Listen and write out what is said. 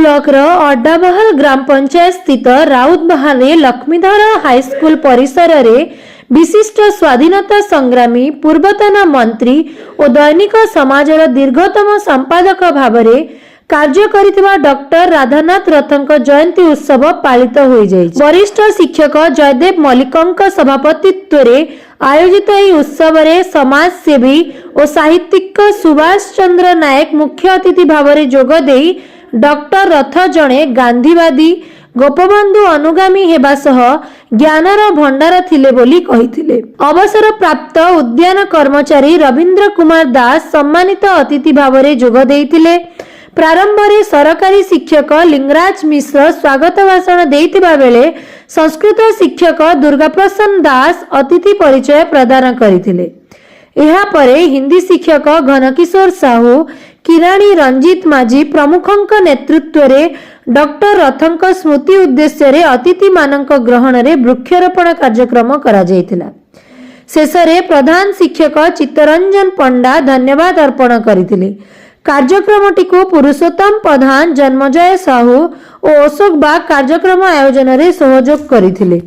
Block अड्डाबहाल ग्राम पंचायत स्थित राउतबहाल Lakshmidhar high school परिसर रे विशिष्ट स्वाधीनता संग्रामी पूर्वतन मंत्री और दैनिक समाजर दीर्घतम संपादक भाव कार्य करिथिबा डॉक्टर राधानाथ रथंक जयंती उत्सव पालित हो जाय। वरिष्ठ शिक्षक जयदेव मल्लिकंक सभापतित्व रे आयोजित यह उत्सव रे समाजसेवी और साहित्यिक सुभाष चंद्र नायक मुख्य अतिथि भाव में जोग देई डॉक्टर रथ जणे गांधीवादी गोपबंधु अनुगामी हेबा सह ज्ञानर भंडार थिले बोली कहिथिले। अवसर प्राप्त उद्यान कर्मचारी रविंद्र कुमार दास सम्मानित अतिथि भाव में जोग देइथिले। प्रारंभ में सरकारी शिक्षक लिंगराज मिश्र स्वागत भाषण देइथिबा बेले संस्कृत शिक्षक दुर्गा प्रसन्न दास अतिथि परिचय प्रदान करथिले। एहा परे हिंदी शिक्षक घनकिशोर साहू किराणी रंजीत माझी प्रमुखंक नेतृत्व रे डॉक्टर रथंक स्मृति उद्देश्य रे अतिथि मानक ग्रहण रे वृक्षारोपण कार्यक्रम करा जायतिला। शेषरे प्रधान शिक्षक चित्तरंजन पंडा धन्यवाद अर्पण करथिले। कार्यक्रमटी को पुरुषोत्तम प्रधान जन्मजय साहू और अशोक बाग कार्यक्रम आयोजन रे सहयोग करथिले।